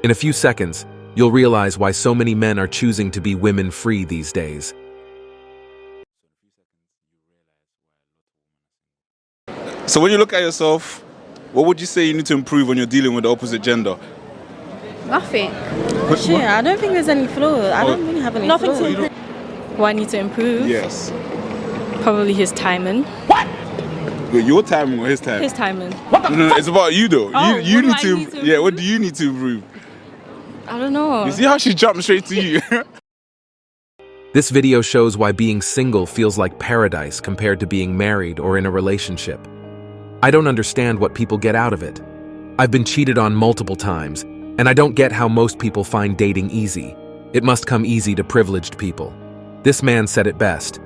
In a few seconds, you'll realize why so many men are choosing to be women-free these days. So when you look at yourself, what would you say you need to improve when you're dealing with the opposite gender? Nothing. Shit, I don't think there's any flaws. I don't really have any Nothing flaws. to improve. What I need to improve? Yes. Probably his timing. Wait, your timing or his timing? His timing. No, it's about you though. Oh, you what need do I to. need to Yeah, what improve? do you need to improve? I don't know. You see how she jumped straight to you? This video shows why being single feels like paradise compared to being married or in a relationship. I don't understand what people get out of it. I've been cheated on multiple times, and I don't get how most people find dating easy. It must come easy to privileged people. This man said it best.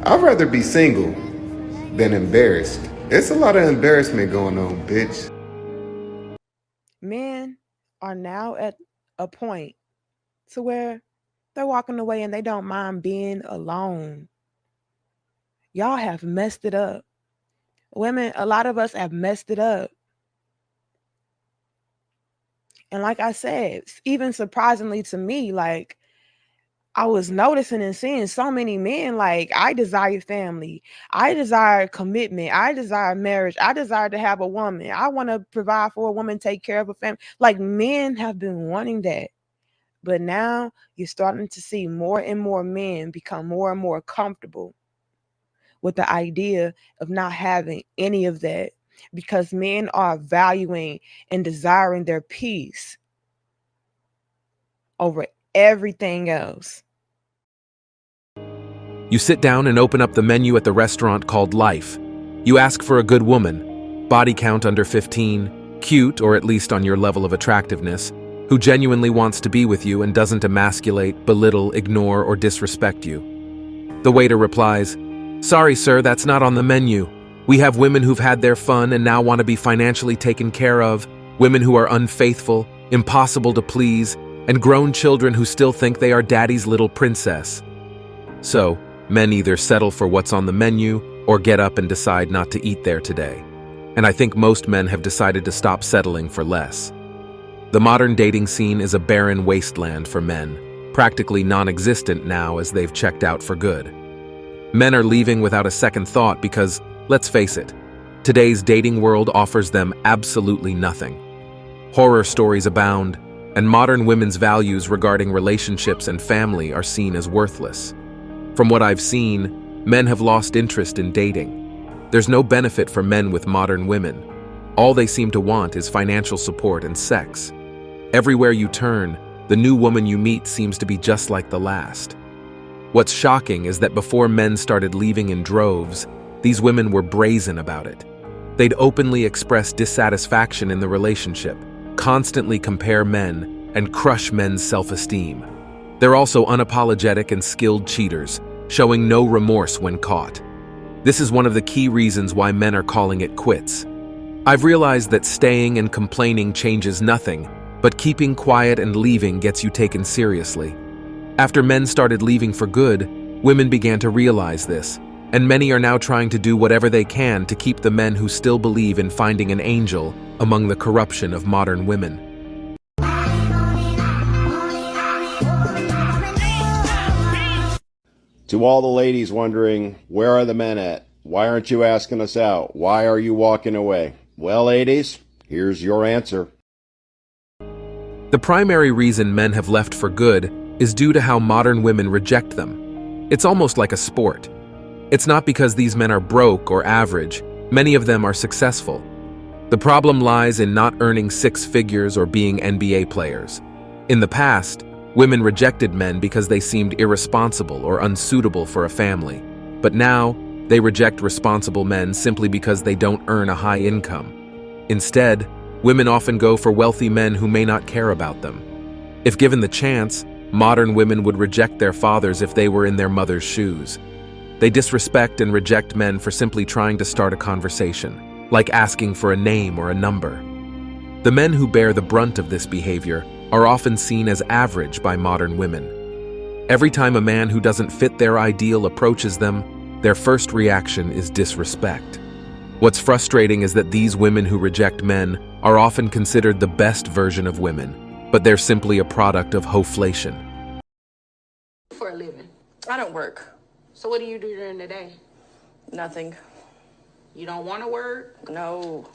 I'd rather be single than embarrassed. It's a lot of embarrassment going on, bitch. Men are now at a point to where they're walking away and they don't mind being alone. Y'all have messed it up. Women, a lot of us have messed it up. And like I said, even surprisingly to me, like I was noticing and seeing so many men, like I desire family. I desire commitment. I desire marriage. I desire to have a woman. I want to provide for a woman, take care of a family. Like men have been wanting that. But now you're starting to see more and more men become more and more comfortable with the idea of not having any of that, because men are valuing and desiring their peace over everything else. You sit down and open up the menu at the restaurant called Life. You ask for a good woman, body count under 15, cute or at least on your level of attractiveness, who genuinely wants to be with you and doesn't emasculate, belittle, ignore, or disrespect you. The waiter replies, "Sorry, sir, that's not on the menu. We have women who've had their fun and now want to be financially taken care of, women who are unfaithful, impossible to please, and grown children who still think they are daddy's little princess." So, men either settle for what's on the menu or get up and decide not to eat there today. And I think most men have decided to stop settling for less. The modern dating scene is a barren wasteland for men, practically non-existent now as they've checked out for good. Men are leaving without a second thought because, let's face it, today's dating world offers them absolutely nothing. Horror stories abound, and modern women's values regarding relationships and family are seen as worthless. From what I've seen, men have lost interest in dating. There's no benefit for men with modern women. All they seem to want is financial support and sex. Everywhere you turn, the new woman you meet seems to be just like the last. What's shocking is that before men started leaving in droves, these women were brazen about it. They'd openly express dissatisfaction in the relationship, constantly compare men, and crush men's self-esteem. They're also unapologetic and skilled cheaters, showing no remorse when caught. This is one of the key reasons why men are calling it quits. I've realized that staying and complaining changes nothing, but keeping quiet and leaving gets you taken seriously. After men started leaving for good, women began to realize this, and many are now trying to do whatever they can to keep the men who still believe in finding an angel among the corruption of modern women. To all the ladies wondering, where are the men at? Why aren't you asking us out? Why are you walking away? Well, ladies, here's your answer. The primary reason men have left for good is due to how modern women reject them. It's almost like a sport. It's not because these men are broke or average. Many of them are successful. The problem lies in not earning six figures or being NBA players. In the past, women rejected men because they seemed irresponsible or unsuitable for a family. But now, they reject responsible men simply because they don't earn a high income. Instead, women often go for wealthy men who may not care about them. If given the chance, modern women would reject their fathers if they were in their mother's shoes. They disrespect and reject men for simply trying to start a conversation, like asking for a name or a number. The men who bear the brunt of this behavior are often seen as average by modern women. Every time a man who doesn't fit their ideal approaches them, their first reaction is disrespect. What's frustrating is that these women who reject men are often considered the best version of women, but they're simply a product of hoflation. For a living. I don't work. So what do you do during the day? Nothing. You don't want to work? No.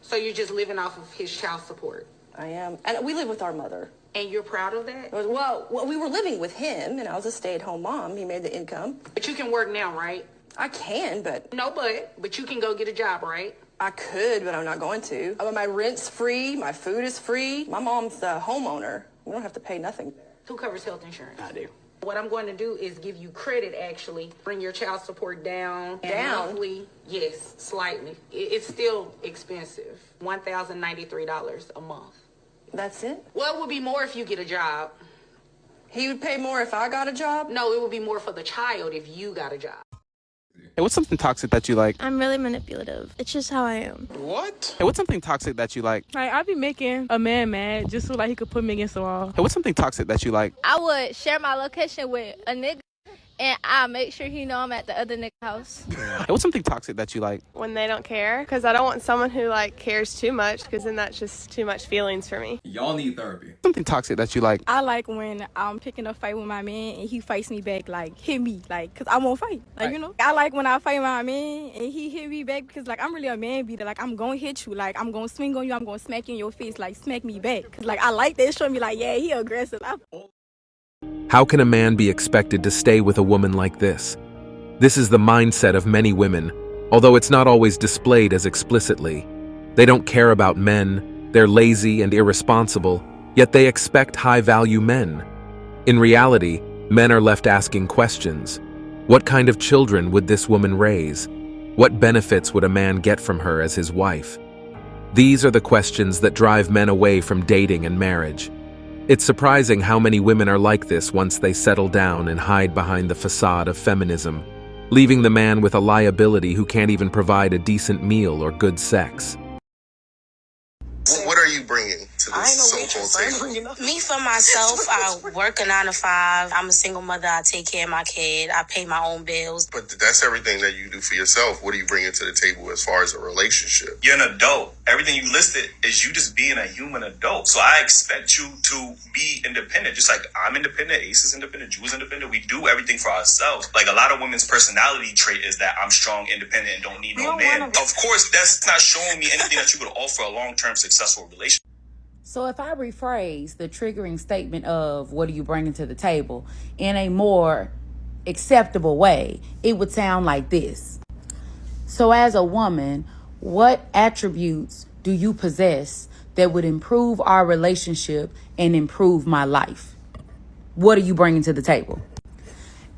So you're just living off of his child support? I am. And we live with our mother. And you're proud of that? Well, we were living with him, and I was a stay-at-home mom. He made the income. But you can work now, right? I can, but... No, but you can go get a job, right? I could, but I'm not going to. My rent's free. My food is free. My mom's the homeowner. We don't have to pay nothing. Who covers health insurance? I do. What I'm going to do is give you credit, actually. Bring your child support down. Down? Monthly, yes, slightly. It's still expensive. $1,093 a month. That's it? Well, it would be more if you get a job. He would pay more if I got a job? No, it would be more for the child if you got a job. Hey, what's something toxic that you like? I'm really manipulative. It's just how I am. What? Hey, what's something toxic that you like? Like, I be making a man mad just so like he could put me against the wall. Hey, what's something toxic that you like? I would share my location with a nigga, and I make sure he know I'm at the other nigga house. Hey, what's something toxic that you like? When they don't care, because I don't want someone who like cares too much, because then that's just too much feelings for me. Y'all need therapy. Something toxic that you like? I like when I'm picking a fight with my man and he fights me back, like hit me, like, cause I won't fight, like, you know. I like when I fight my man and he hit me back, because like I'm really a man beater, like I'm gonna hit you, like I'm gonna swing on you, I'm gonna smack you in your face, like smack me back, cause like I like that. Show me like, yeah, he aggressive. How can a man be expected to stay with a woman like this? This is the mindset of many women, although it's not always displayed as explicitly. They don't care about men, they're lazy and irresponsible, yet they expect high-value men. In reality, men are left asking questions. What kind of children would this woman raise? What benefits would a man get from her as his wife? These are the questions that drive men away from dating and marriage. It's surprising how many women are like this once they settle down and hide behind the facade of feminism, leaving the man with a liability who can't even provide a decent meal or good sex. What are you bringing to this so-called table? Me, for myself, I work a 9 to 5. I'm a single mother. I take care of my kid. I pay my own bills. But that's everything that you do for yourself. What are you bringing to the table as far as a relationship? You're an adult. Everything you listed is you just being a human adult. So I expect you to be independent. Just like I'm independent, Ace is independent, Jew is independent. We do everything for ourselves. Like a lot of women's personality trait is that I'm strong, independent, and don't need no man. Of course, that's not showing me anything that you could offer a long-term successful relationship. So if I rephrase the triggering statement of what are you bringing to the table in a more acceptable way, it would sound like this. So as a woman, what attributes do you possess that would improve our relationship and improve my life? What are you bringing to the table?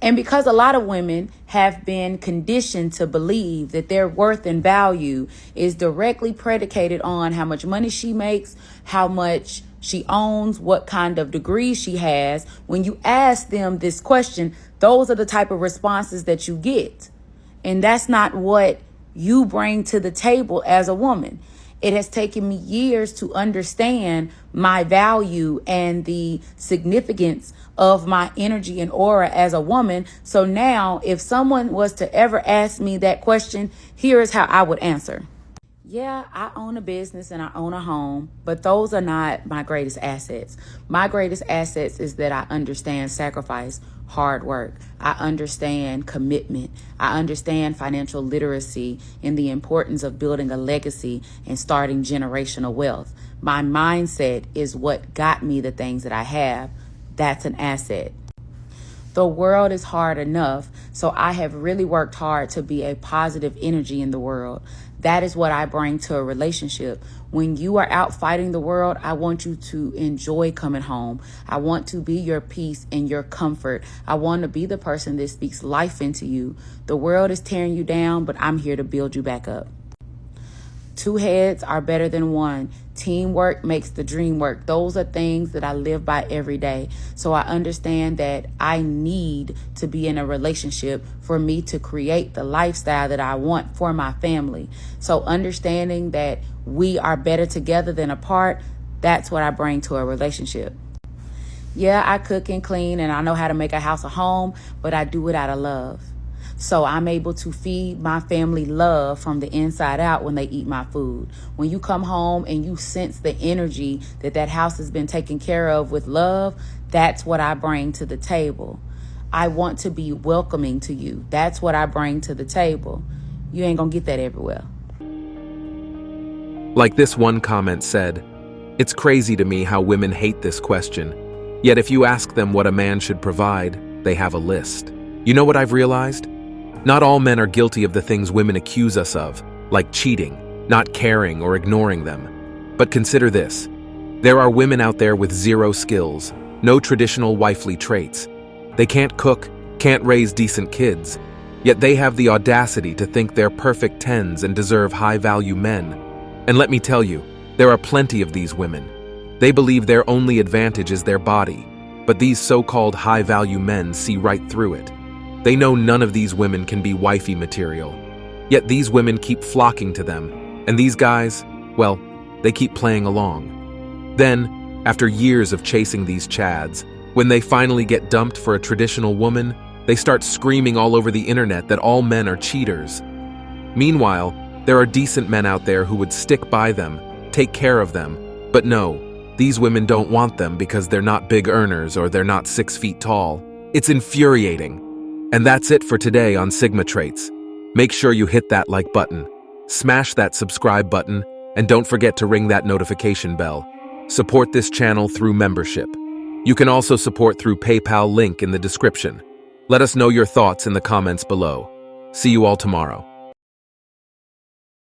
And because a lot of women have been conditioned to believe that their worth and value is directly predicated on how much money she makes, how much she owns, what kind of degree she has, when you ask them this question, those are the type of responses that you get. And that's not what you bring to the table as a woman. It has taken me years to understand my value and the significance of my energy and aura as a woman. So now if someone was to ever ask me that question, here is how I would answer. Yeah, I own a business and I own a home, but those are not my greatest assets. My greatest assets is that I understand sacrifice, hard work. I understand commitment. I understand financial literacy and the importance of building a legacy and starting generational wealth. My mindset is what got me the things that I have. That's an asset. The world is hard enough, so I have really worked hard to be a positive energy in the world. That is what I bring to a relationship. When you are out fighting the world, I want you to enjoy coming home. I want to be your peace and your comfort. I want to be the person that speaks life into you. The world is tearing you down, but I'm here to build you back up. Two heads are better than one. Teamwork makes the dream work. Those are things that I live by every day. So I understand that I need to be in a relationship for me to create the lifestyle that I want for my family. So understanding that we are better together than apart, that's what I bring to a relationship. Yeah, I cook and clean and I know how to make a house a home, but I do it out of love. So I'm able to feed my family love from the inside out when they eat my food. When you come home and you sense the energy that house has been taken care of with love, that's what I bring to the table. I want to be welcoming to you. That's what I bring to the table. You ain't gonna get that everywhere. Like this one comment said, "It's crazy to me how women hate this question. Yet if you ask them what a man should provide, they have a list." You know what I've realized? Not all men are guilty of the things women accuse us of, like cheating, not caring, or ignoring them. But consider this. There are women out there with zero skills, no traditional wifely traits. They can't cook, can't raise decent kids, yet they have the audacity to think they're perfect tens and deserve high-value men. And let me tell you, there are plenty of these women. They believe their only advantage is their body, but these so-called high-value men see right through it. They know none of these women can be wifey material. Yet these women keep flocking to them, and these guys, well, they keep playing along. Then, after years of chasing these chads, when they finally get dumped for a traditional woman, they start screaming all over the internet that all men are cheaters. Meanwhile, there are decent men out there who would stick by them, take care of them, but no, these women don't want them because they're not big earners or they're not 6 feet tall. It's infuriating. And that's it for today on Sigma Traits. Make sure you hit that like button, smash that subscribe button, and don't forget to ring that notification bell. Support this channel through membership. You can also support through PayPal link in the description. Let us know your thoughts in the comments below. See you all tomorrow.